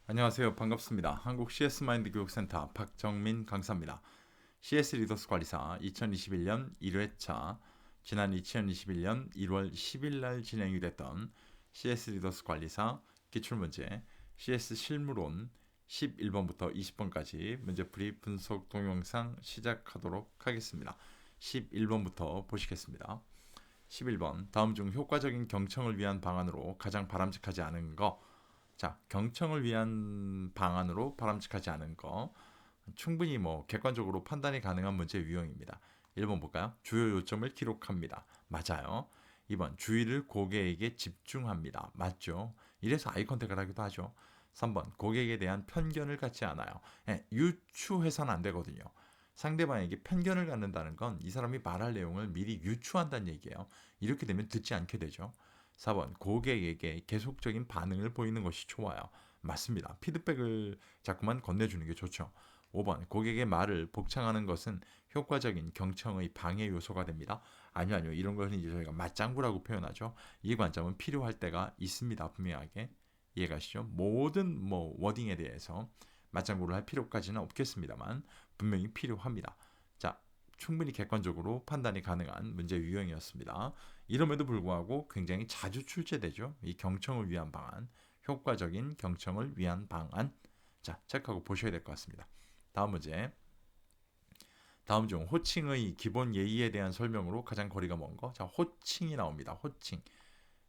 안녕하세요. 반갑습니다. 한국 CS 마인드 교육센터 박정민 강사입니다. CS 리더스 관리사 2021년 1회차 지난 2021년 1월 10일 날 진행이 됐던 CS 리더스 관리사 기출문제 CS 실무론 11번부터 20번까지 문제풀이 분석 동영상 시작하도록 하겠습니다. 11번부터 보시겠습니다. 11번 다음 중 효과적인 경청을 위한 방안으로 가장 바람직하지 않은 거. 자, 경청을 위한 방안으로 바람직하지 않은 거 충분히 객관적으로 판단이 가능한 문제 유형입니다. 1번 볼까요? 주요 요점을 기록합니다. 맞아요. 2번 주의를 고객에게 집중합니다. 맞죠? 이래서 아이 컨택을 하기도 하죠. 3번 고객에 대한 편견을 갖지 않아요. 유추해서는 안 되거든요. 상대방에게 편견을 갖는다는 건 이 사람이 말할 내용을 미리 유추한다는 얘기예요. 이렇게 되면 듣지 않게 되죠. 4번 고객에게 계속적인 반응을 보이는 것이 좋아요. 맞습니다. 피드백을 자꾸만 건네주는 게 좋죠. 5번 고객의 말을 복창하는 것은 효과적인 경청의 방해 요소가 됩니다. 아니요. 이런 것은 이제 저희가 맞장구라고 표현하죠. 이 관점은 필요할 때가 있습니다. 분명하게. 이해가시죠? 모든 워딩에 대해서 맞장구를 할 필요까지는 없겠습니다만 분명히 필요합니다. 자, 충분히 객관적으로 판단이 가능한 문제 유형이었습니다. 이럼에도 불구하고 굉장히 자주 출제되죠. 이 경청을 위한 방안, 효과적인 경청을 위한 방안. 자, 체크하고 보셔야 될 것 같습니다. 다음 문제. 다음 중 호칭의 기본 예의에 대한 설명으로 가장 거리가 먼 거. 자, 호칭이 나옵니다. 호칭.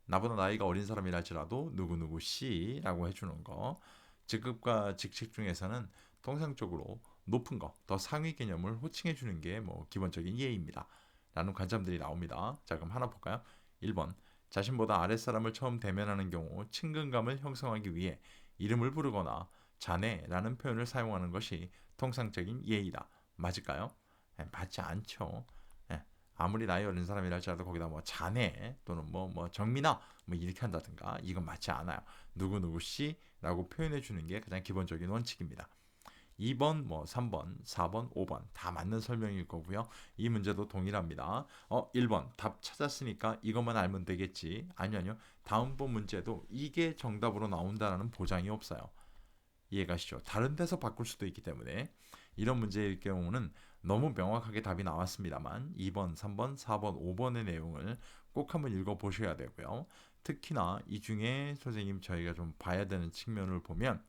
나보다 나이가 어린 사람이라 할지라도 누구누구 씨라고 해주는 거. 직급과 직책 중에서는 통상적으로 높은 거, 더 상위 개념을 호칭해 주는 게 기본적인 예의입니다. 라는 관점들이 나옵니다. 자, 그럼 하나 볼까요? 1번. 자신보다 아랫사람을 처음 대면하는 경우 친근감을 형성하기 위해 이름을 부르거나 자네라는 표현을 사용하는 것이 통상적인 예의다. 맞을까요? 맞지 않죠. 예, 아무리 나이 어린 사람이라 할지라도 거기다 자네 또는 정민아 이렇게 한다든가 이건 맞지 않아요. 누구누구 씨라고 표현해 주는 게 가장 기본적인 원칙입니다. 2번, 3번, 4번, 5번 다 맞는 설명일 거고요. 이 문제도 동일합니다. 1번 답 찾았으니까 이것만 알면 되겠지. 아니요. 다음번 문제도 이게 정답으로 나온다는 보장이 없어요. 이해가시죠? 다른 데서 바꿀 수도 있기 때문에 이런 문제일 경우는 너무 명확하게 답이 나왔습니다만 2번, 3번, 4번, 5번의 내용을 꼭 한번 읽어보셔야 되고요. 특히나 이 중에 선생님 저희가 좀 봐야 되는 측면을 보면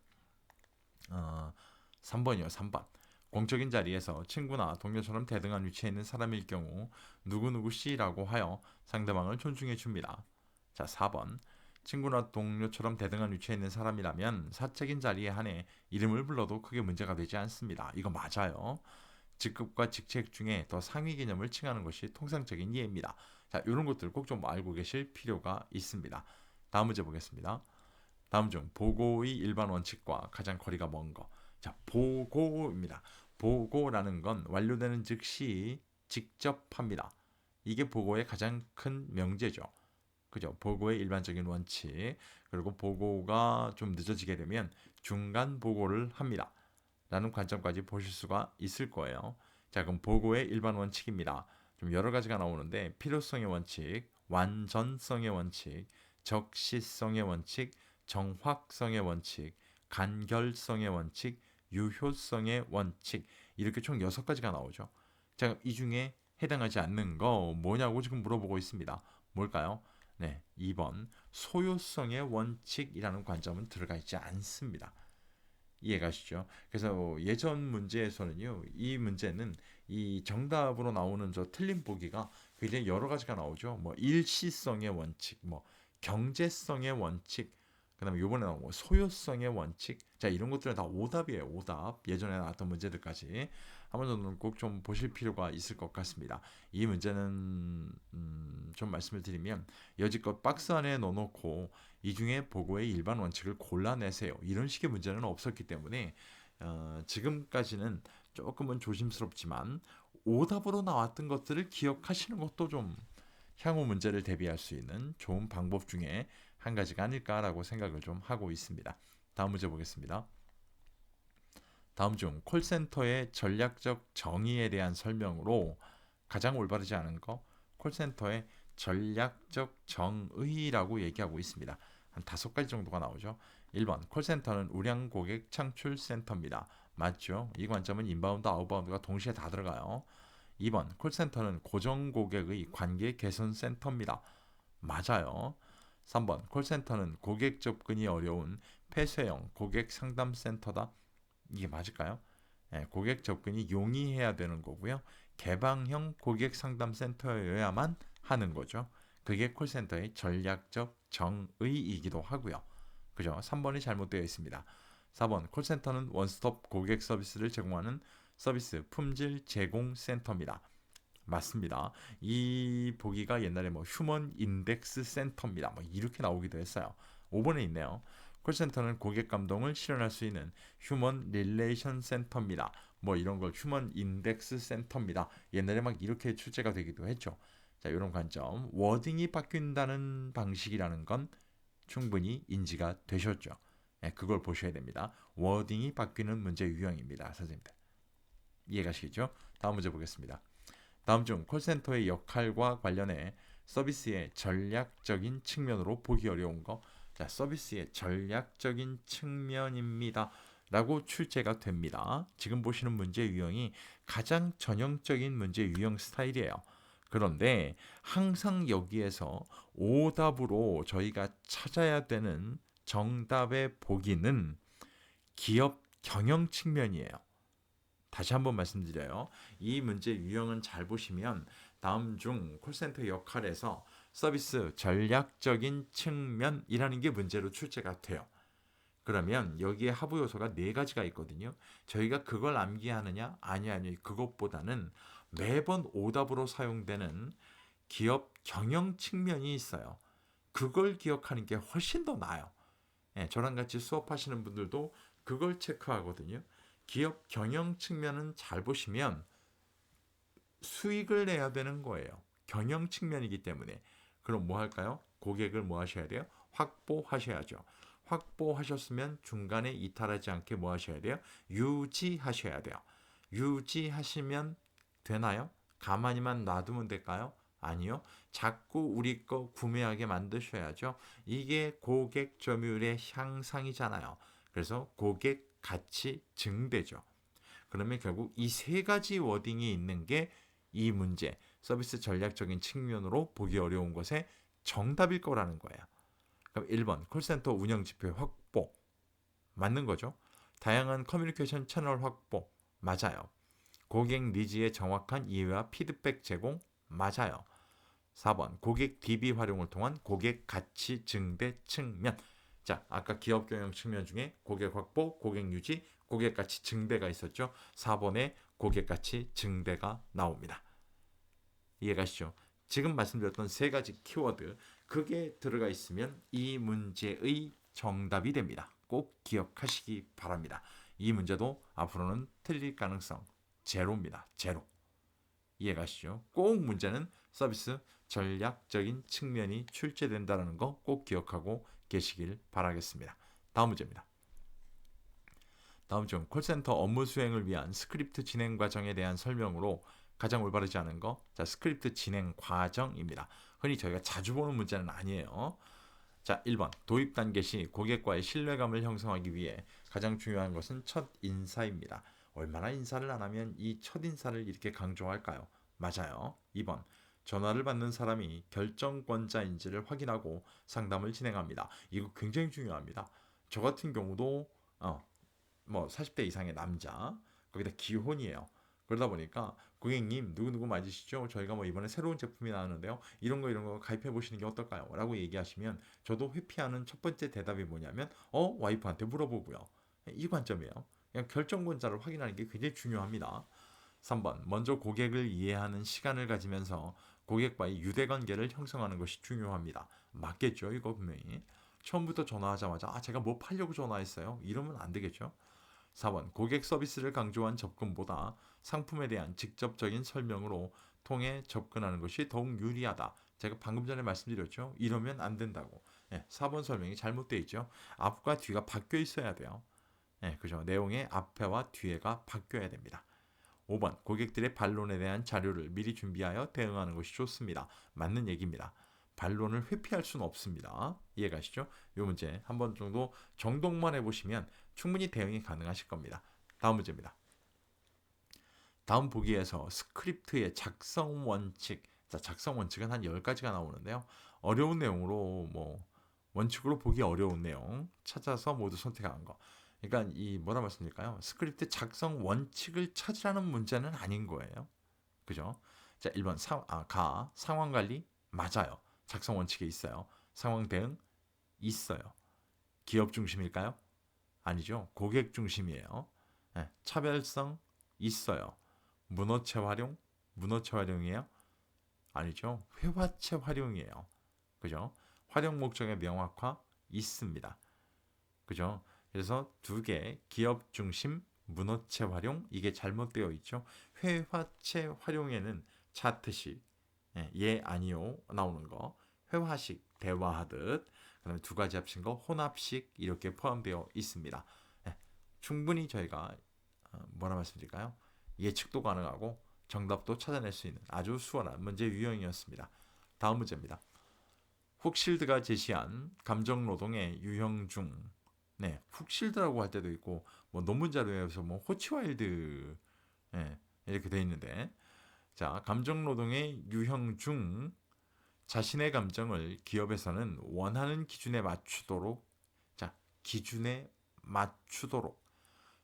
3번이요. 3번. 공적인 자리에서 친구나 동료처럼 대등한 위치에 있는 사람일 경우 누구누구 씨라고 하여 상대방을 존중해 줍니다. 자, 4번. 친구나 동료처럼 대등한 위치에 있는 사람이라면 사적인 자리에 한해 이름을 불러도 크게 문제가 되지 않습니다. 이거 맞아요. 직급과 직책 중에 더 상위 개념을 칭하는 것이 통상적인 예입니다. 자, 이런 것들 꼭 좀 알고 계실 필요가 있습니다. 다음 문제 보겠습니다. 다음 중 보고의 일반 원칙과 가장 거리가 먼 거. 자, 보고입니다. 보고라는 건 완료되는 즉시 직접 합니다. 이게 보고의 가장 큰 명제죠. 그죠? 보고의 일반적인 원칙. 그리고 보고가 좀 늦어지게 되면 중간 보고를 합니다. 라는 관점까지 보실 수가 있을 거예요. 자, 그럼 보고의 일반 원칙입니다. 좀 여러 가지가 나오는데 필요성의 원칙, 완전성의 원칙, 적시성의 원칙, 정확성의 원칙, 간결성의 원칙, 유효성의 원칙 이렇게 총 6가지가 나오죠. 자, 이 중에 해당하지 않는 거 뭐냐고 지금 물어보고 있습니다. 뭘까요? 네, 2번 소요성의 원칙이라는 관점은 들어가 있지 않습니다. 이해가시죠? 그래서 예전 문제에서는요, 이 문제는 이 정답으로 나오는 저 틀린 보기가 굉장히 여러 가지가 나오죠. 일시성의 원칙, 경제성의 원칙, 그다음에 이번에 나온 소요성의 원칙. 자, 이런 것들은 다 오답이에요. 오답. 예전에 나왔던 문제들까지 한번 정도는 꼭 좀 보실 필요가 있을 것 같습니다. 이 문제는 좀 말씀을 드리면 여지껏 박스 안에 넣어놓고 이 중에 보고의 일반 원칙을 골라내세요. 이런 식의 문제는 없었기 때문에 지금까지는 조금은 조심스럽지만 오답으로 나왔던 것들을 기억하시는 것도 좀 향후 문제를 대비할 수 있는 좋은 방법 중에 한 가지가 아닐까라고 생각을 좀 하고 있습니다. 다음 문제 보겠습니다. 다음 중 콜센터의 전략적 정의에 대한 설명으로 가장 올바르지 않은 거 콜센터의 전략적 정의라고 얘기하고 있습니다. 한 5가지 정도가 나오죠. 1번 콜센터는 우량 고객 창출 센터입니다. 맞죠? 이 관점은 인바운드, 아웃바운드가 동시에 다 들어가요. 2번 콜센터는 고정 고객의 관계 개선 센터입니다. 맞아요. 3번 콜센터는 고객 접근이 어려운 폐쇄형 고객 상담 센터다. 이게 맞을까요? 네, 고객 접근이 용이해야 되는 거고요. 개방형 고객 상담 센터여야만 하는 거죠. 그게 콜센터의 전략적 정의이기도 하고요. 그죠? 3번이 잘못되어 있습니다. 4번 콜센터는 원스톱 고객 서비스를 제공하는 서비스 품질 제공 센터입니다. 맞습니다. 이 보기가 옛날에 뭐 휴먼 인덱스 센터입니다. 뭐 이렇게 나오기도 했어요. 5번에 있네요. 콜센터는 고객 감동을 실현할 수 있는 휴먼 릴레이션 센터입니다. 뭐 이런 걸 휴먼 인덱스 센터입니다. 옛날에 막 이렇게 출제가 되기도 했죠. 자, 이런 관점. 워딩이 바뀐다는 방식이라는 건 충분히 인지가 되셨죠. 네, 그걸 보셔야 됩니다. 워딩이 바뀌는 문제 유형입니다. 선생님들. 이해가시겠죠? 다음 문제 보겠습니다. 다음 중 콜센터의 역할과 관련해 서비스의 전략적인 측면으로 보기 어려운 거. 자, 서비스의 전략적인 측면입니다. 라고 출제가 됩니다. 지금 보시는 문제 유형이 가장 전형적인 문제 유형 스타일이에요. 그런데 항상 여기에서 오답으로 저희가 찾아야 되는 정답의 보기는 기업 경영 측면이에요. 다시 한번 말씀드려요. 이 문제 유형은 잘 보시면 다음 중 콜센터 역할에서 서비스 전략적인 측면이라는 게 문제로 출제가 돼요. 그러면 여기에 하부 요소가 네 가지가 있거든요. 저희가 그걸 암기하느냐? 아니, 그것보다는 매번 오답으로 사용되는 기업 경영 측면이 있어요. 그걸 기억하는 게 훨씬 더 나아요. 예, 저랑 같이 수업하시는 분들도 그걸 체크하거든요. 기업 경영 측면은 잘 보시면 수익을 내야 되는 거예요. 경영 측면이기 때문에. 그럼 뭐 할까요? 고객을 뭐 하셔야 돼요? 확보하셔야죠. 확보하셨으면 중간에 이탈하지 않게 뭐 하셔야 돼요? 유지하셔야 돼요. 유지하시면 되나요? 가만히만 놔두면 될까요? 아니요. 자꾸 우리 거 구매하게 만드셔야죠. 이게 고객 점유율의 향상이잖아요. 그래서 고객 가치 증대죠. 그러면 결국 이 세 가지 워딩이 있는 게 이 문제, 서비스 전략적인 측면으로 보기 어려운 것의 정답일 거라는 거예요. 그럼 1번, 콜센터 운영 지표 확보. 맞는 거죠. 다양한 커뮤니케이션 채널 확보. 맞아요. 고객 니즈의 정확한 이해와 피드백 제공. 맞아요. 4번, 고객 DB 활용을 통한 고객 가치 증대 측면. 자, 아까 기업 경영 측면 중에 고객 확보, 고객 유지, 고객 가치 증대가 있었죠. 4번에 고객 가치 증대가 나옵니다. 이해가시죠? 지금 말씀드렸던 세 가지 키워드, 그게 들어가 있으면 이 문제의 정답이 됩니다. 꼭 기억하시기 바랍니다. 이 문제도 앞으로는 틀릴 가능성 제로입니다. 제로. 이해가시죠? 꼭 문제는 서비스 전략적인 측면이 출제된다는 거 꼭 기억하고 계시길 바라겠습니다. 다음 문제입니다. 다음 중 콜센터 업무 수행을 위한 스크립트 진행 과정에 대한 설명으로 가장 올바르지 않은 거. 자, 스크립트 진행 과정입니다. 흔히 저희가 자주 보는 문제는 아니에요. 자, 1번. 도입 단계 시 고객과의 신뢰감을 형성하기 위해 가장 중요한 것은 첫 인사입니다. 얼마나 인사를 안 하면 이 첫 인사를 이렇게 강조할까요? 맞아요. 2번. 전화를 받는 사람이 결정권자인지를 확인하고 상담을 진행합니다. 이거 굉장히 중요합니다. 저 같은 경우도 뭐 40대 이상의 남자, 거기다 기혼이에요. 그러다 보니까 고객님 누구누구 맞으시죠? 저희가 뭐 이번에 새로운 제품이 나왔는데요. 이런 거 가입해 보시는 게 어떨까요? 라고 얘기하시면 저도 회피하는 첫 번째 대답이 뭐냐면 와이프한테 물어보고요. 이 관점이에요. 그냥 결정권자를 확인하는 게 굉장히 중요합니다. 3번. 먼저 고객을 이해하는 시간을 가지면서 고객과의 유대관계를 형성하는 것이 중요합니다. 맞겠죠? 이거 분명히. 처음부터 전화하자마자 제가 뭐 팔려고 전화했어요. 이러면 안 되겠죠? 4번. 고객 서비스를 강조한 접근보다 상품에 대한 직접적인 설명으로 통해 접근하는 것이 더욱 유리하다. 제가 방금 전에 말씀드렸죠. 이러면 안 된다고. 4번 설명이 잘못되어 있죠. 앞과 뒤가 바뀌어 있어야 돼요. 그죠. 내용의 앞에와 뒤에가 바뀌어야 됩니다. 5번. 고객들의 반론에 대한 자료를 미리 준비하여 대응하는 것이 좋습니다. 맞는 얘기입니다. 반론을 회피할 수는 없습니다. 이해가시죠? 이 문제 한 번 정도 정독만 해보시면 충분히 대응이 가능하실 겁니다. 다음 문제입니다. 다음 보기에서 스크립트의 작성 원칙, 자, 작성 원칙은 한 10가지가 나오는데요. 어려운 내용으로 원칙으로 보기 어려운 내용 찾아서 모두 선택한 거. 그러니까 이 뭐라 말씀드릴까요? 스크립트 작성 원칙을 찾으라는 문제는 아닌 거예요. 그죠? 자, 1번 상황 관리 맞아요. 작성 원칙에 있어요. 상황 대응 있어요. 기업 중심일까요? 아니죠. 고객 중심이에요. 네, 차별성 있어요. 문어체 활용이에요? 아니죠. 회화체 활용이에요. 그죠? 활용 목적의 명확화 있습니다. 그죠? 그래서 두 개, 기업 중심, 문어체 활용, 이게 잘못되어 있죠. 회화체 활용에는 차트식, 예, 아니요 나오는 거, 회화식, 대화하듯, 그다음에 두 가지 합친 거, 혼합식 이렇게 포함되어 있습니다. 예, 충분히 저희가 뭐라 말씀드릴까요? 예측도 가능하고 정답도 찾아낼 수 있는 아주 수월한 문제 유형이었습니다. 다음 문제입니다. 훅실드가 제시한 감정노동의 유형 중, 네, 훅실드라고 할 때도 있고, 논문 자료에서 호치와일드, 이렇게 돼 있는데, 자, 감정노동의 유형 중 자신의 감정을 기업에서는 원하는 기준에 맞추도록, 자, 기준에 맞추도록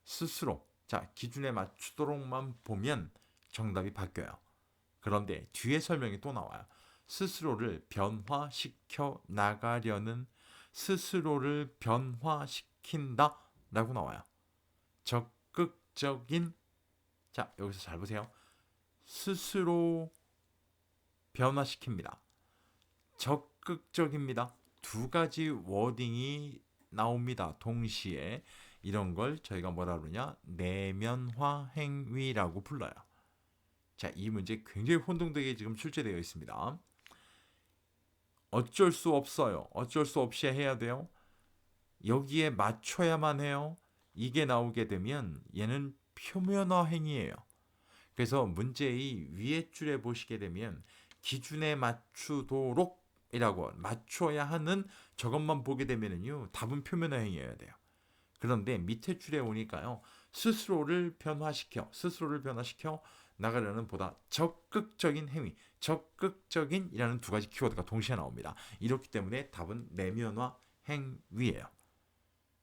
스스로, 자, 기준에 맞추도록만 보면 정답이 바뀌어요. 그런데 뒤에 설명이 또 나와요. 스스로를 변화시켜 나가려는, 스스로를 변화시킨다 라고 나와요. 적극적인, 자, 여기서 잘 보세요. 스스로 변화시킵니다. 적극적입니다. 두 가지 워딩이 나옵니다. 동시에 이런 걸 저희가 뭐라 그러냐? 내면화 행위라고 불러요. 자, 이 문제 굉장히 혼동되게 지금 출제되어 있습니다. 어쩔 수 없어요. 어쩔 수 없이 해야 돼요. 여기에 맞춰야만 해요. 이게 나오게 되면 얘는 표면화 행위예요. 그래서 문제의 위에 줄에 보시게 되면 기준에 맞추도록 이라고 맞춰야 하는 저것만 보게 되면은요, 답은 표면화 행위여야 돼요. 그런데 밑에 줄에 오니까요, 스스로를 변화시켜 나가려는 보다 적극적인 행위, 적극적인이라는 두 가지 키워드가 동시에 나옵니다. 이렇기 때문에 답은 내면화 행위예요.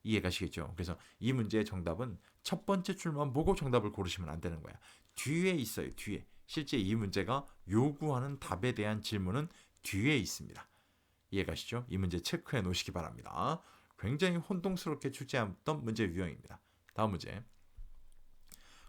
이해가시겠죠? 그래서 이 문제의 정답은 첫 번째 줄만 보고 정답을 고르시면 안 되는 거야. 뒤에 있어요. 뒤에. 실제 이 문제가 요구하는 답에 대한 질문은 뒤에 있습니다. 이해가시죠? 이 문제 체크해 놓으시기 바랍니다. 굉장히 혼동스럽게 출제했던 문제 유형입니다. 다음 문제.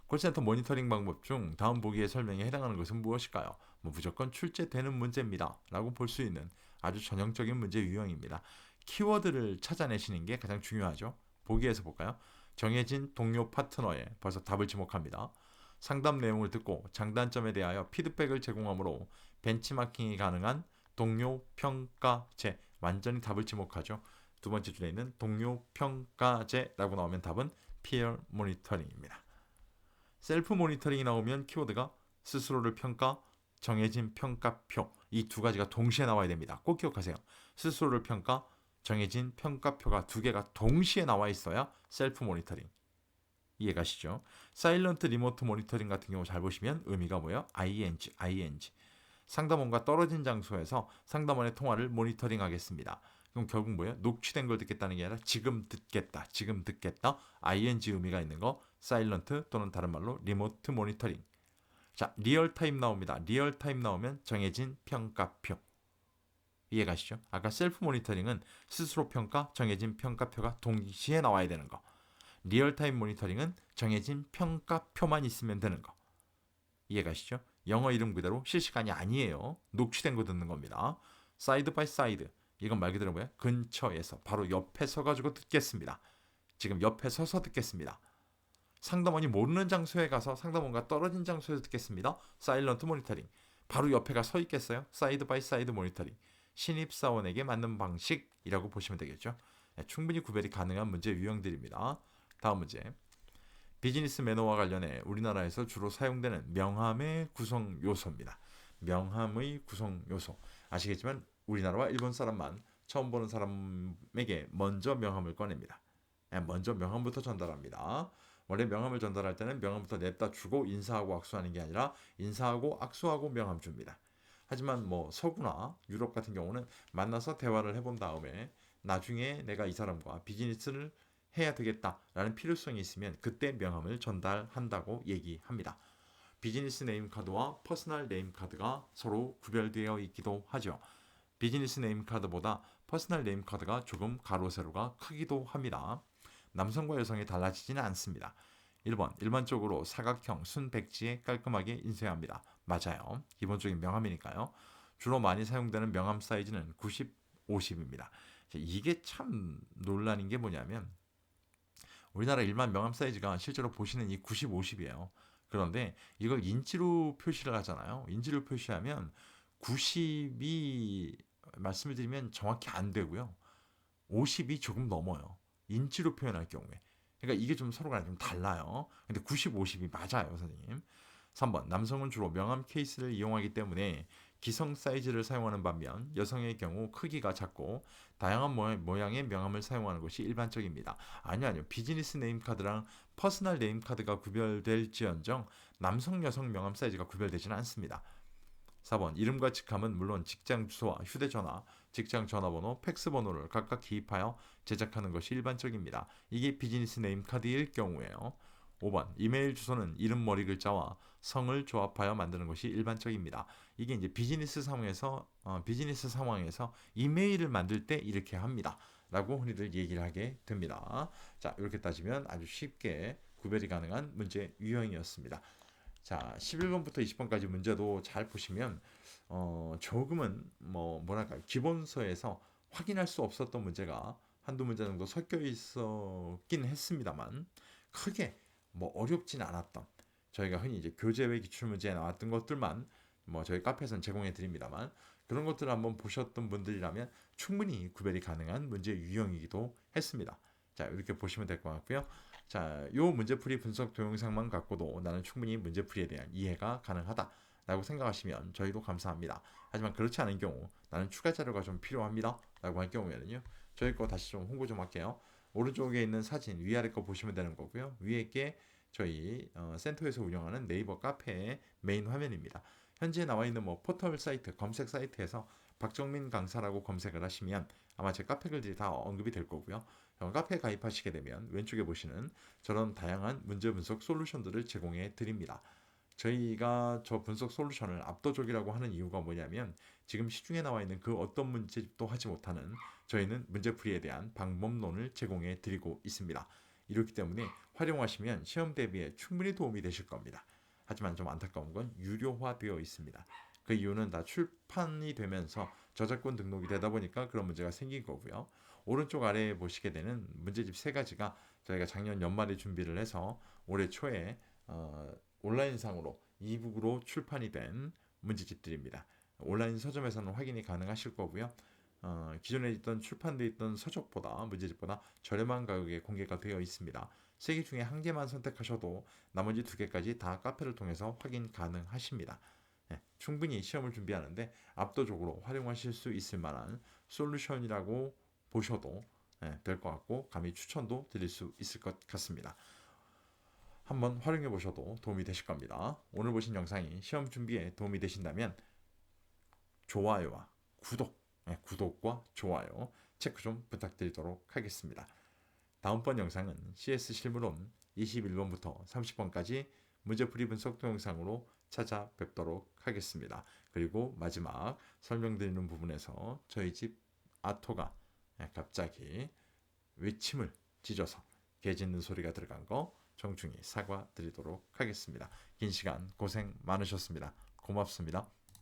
콜센터 모니터링 방법 중 다음 보기의 설명에 해당하는 것은 무엇일까요? 무조건 출제되는 문제입니다. 라고 볼 수 있는 아주 전형적인 문제 유형입니다. 키워드를 찾아내시는 게 가장 중요하죠. 보기에서 볼까요? 정해진 동료 파트너에 벌써 답을 지목합니다. 상담 내용을 듣고 장단점에 대하여 피드백을 제공하므로 벤치마킹이 가능한 동료 평가제, 완전히 답을 지목하죠. 두 번째 줄에 있는 동료 평가제라고 나오면 답은 peer 모니터링입니다. 셀프 모니터링이 나오면 키워드가 스스로를 평가, 정해진 평가표, 이 두 가지가 동시에 나와야 됩니다. 꼭 기억하세요. 스스로를 평가, 정해진 평가표가 두 개가 동시에 나와 있어야 셀프 모니터링. 이해가시죠? 사일런트 리모트 모니터링 같은 경우 잘 보시면 의미가 뭐예요? ing. 상담원과 떨어진 장소에서 상담원의 통화를 모니터링 하겠습니다. 그럼 결국 뭐예요? 녹취된 걸 듣겠다는 게 아니라 지금 듣겠다. ing 의미가 있는 거 사일런트 또는 다른 말로 리모트 모니터링. 자, 리얼타임 나옵니다. 리얼타임 나오면 정해진 평가표. 이해가시죠? 아까 셀프 모니터링은 스스로 평가, 정해진 평가표가 동시에 나와야 되는 거. 리얼타임 모니터링은 정해진 평가표만 있으면 되는 거. 이해가시죠? 영어 이름 그대로 실시간이 아니에요. 녹취된 거 듣는 겁니다. 사이드 바이 사이드. 이건 말 그대로 뭐야? 근처에서, 바로 옆에 서가지고 듣겠습니다. 지금 옆에 서서 듣겠습니다. 상담원이 모르는 장소에 가서 상담원과 떨어진 장소에서 듣겠습니다. 사일런트 모니터링. 바로 옆에가 서 있겠어요? 사이드 바이 사이드 모니터링. 신입사원에게 맞는 방식이라고 보시면 되겠죠. 충분히 구별이 가능한 문제 유형들입니다. 다음 문제. 비즈니스 매너와 관련해 우리나라에서 주로 사용되는 명함의 구성 요소입니다. 명함의 구성 요소. 아시겠지만 우리나라와 일본 사람만 처음 보는 사람에게 먼저 명함을 꺼냅니다. 먼저 명함부터 전달합니다. 원래 명함을 전달할 때는 명함부터 냅다 주고 인사하고 악수하는 게 아니라 인사하고 악수하고 명함 줍니다. 하지만 뭐 서구나 유럽 같은 경우는 만나서 대화를 해본 다음에 나중에 내가 이 사람과 비즈니스를 해야 되겠다라는 필요성이 있으면 그때 명함을 전달한다고 얘기합니다. 비즈니스 네임 카드와 퍼스널 네임 카드가 서로 구별되어 있기도 하죠. 비즈니스 네임 카드보다 퍼스널 네임 카드가 조금 가로 세로가 크기도 합니다. 남성과 여성이 달라지지는 않습니다. 1번 일반적으로 사각형 순백지에 깔끔하게 인쇄합니다. 맞아요. 기본적인 명함이니까요. 주로 많이 사용되는 명함 사이즈는 90, 50입니다. 이게 참 논란인 게 뭐냐면 우리나라 일반 명함 사이즈가 실제로 보시는 이 90, 50이에요. 그런데 이걸 인치로 표시를 하잖아요. 인치로 표시하면 90이 말씀을 드리면 정확히 안 되고요. 50이 조금 넘어요. 인치로 표현할 경우에. 그러니까 이게 좀 서로가 좀 달라요. 근데 90, 50이 맞아요, 선생님. 3번 남성은 주로 명함 케이스를 이용하기 때문에 기성 사이즈를 사용하는 반면 여성의 경우 크기가 작고 다양한 모양의 명함을 사용하는 것이 일반적입니다. 아니요. 비즈니스 네임 카드랑 퍼스널 네임 카드가 구별될지언정 남성 여성 명함 사이즈가 구별되지는 않습니다. 4번 이름과 직함은 물론 직장 주소와 휴대전화, 직장 전화번호, 팩스 번호를 각각 기입하여 제작하는 것이 일반적입니다. 이게 비즈니스 네임 카드일 경우에요. 5번 이메일 주소는 이름 머리 글자와 성을 조합하여 만드는 것이 일반적입니다. 이게 이제 비즈니스 상황에서 이메일을 만들 때 이렇게 합니다. 라고 흔히들 얘기를 하게 됩니다. 자, 이렇게 따지면 아주 쉽게 구별이 가능한 문제 유형이었습니다. 자, 11번부터 20번까지 문제도 잘 보시면 조금은 뭐랄까요? 기본서에서 확인할 수 없었던 문제가 한두 문제 정도 섞여 있었긴 했습니다만 크게 뭐 어렵진 않았던 저희가 흔히 이제 교재외 기출문제에 나왔던 것들만 뭐 저희 카페에서는 제공해 드립니다만 그런 것들을 한번 보셨던 분들이라면 충분히 구별이 가능한 문제 유형이기도 했습니다. 자, 이렇게 보시면 될 것 같고요. 자, 요 문제풀이 분석 동영상만 갖고도 나는 충분히 문제풀이에 대한 이해가 가능하다라고 생각하시면 저희도 감사합니다. 하지만 그렇지 않은 경우 나는 추가 자료가 좀 필요합니다. 라고 할 경우에는요. 저희 거 다시 좀 홍보 좀 할게요. 오른쪽에 있는 사진 위아래 거 보시면 되는 거고요. 위에 게 저희 센터에서 운영하는 네이버 카페의 메인 화면입니다. 현재 나와 있는 뭐 포털 사이트, 검색 사이트에서 박정민 강사라고 검색을 하시면 아마 제 카페 글들이 다 언급이 될 거고요. 카페에 가입하시게 되면 왼쪽에 보시는 저런 다양한 문제 분석 솔루션들을 제공해 드립니다. 저희가 저 분석 솔루션을 압도적이라고 하는 이유가 뭐냐면 지금 시중에 나와 있는 그 어떤 문제집도 하지 못하는 저희는 문제풀이에 대한 방법론을 제공해 드리고 있습니다. 이렇기 때문에 활용하시면 시험 대비에 충분히 도움이 되실 겁니다. 하지만 좀 안타까운 건 유료화되어 있습니다. 그 이유는 다 출판이 되면서 저작권 등록이 되다 보니까 그런 문제가 생긴 거고요. 오른쪽 아래에 보시게 되는 문제집 세 가지가 저희가 작년 연말에 준비를 해서 올해 초에 온라인상으로 이북으로 출판이 된 문제집들입니다. 온라인 서점에서는 확인이 가능하실 거고요. 기존에 있던 출판되어 있던 서적보다 문제집보다 저렴한 가격에 공개가 되어 있습니다. 세 개 중에 한 개만 선택하셔도 나머지 두 개까지 다 카페를 통해서 확인 가능하십니다. 네, 충분히 시험을 준비하는데 압도적으로 활용하실 수 있을 만한 솔루션이라고 보셔도 될 것 같고 감히 추천도 드릴 수 있을 것 같습니다. 한번 활용해 보셔도 도움이 되실 겁니다. 오늘 보신 영상이 시험 준비에 도움이 되신다면 좋아요와 구독과 좋아요 체크 좀 부탁드리도록 하겠습니다. 다음번 영상은 CS 실무론 21번부터 30번까지 문제풀이 분석 동영상으로 찾아뵙도록 하겠습니다. 그리고 마지막 설명드리는 부분에서 저희 집 아토가 갑자기 외침을 짖어서 개 짖는 소리가 들어간 거 정중히 사과드리도록 하겠습니다. 긴 시간 고생 많으셨습니다. 고맙습니다.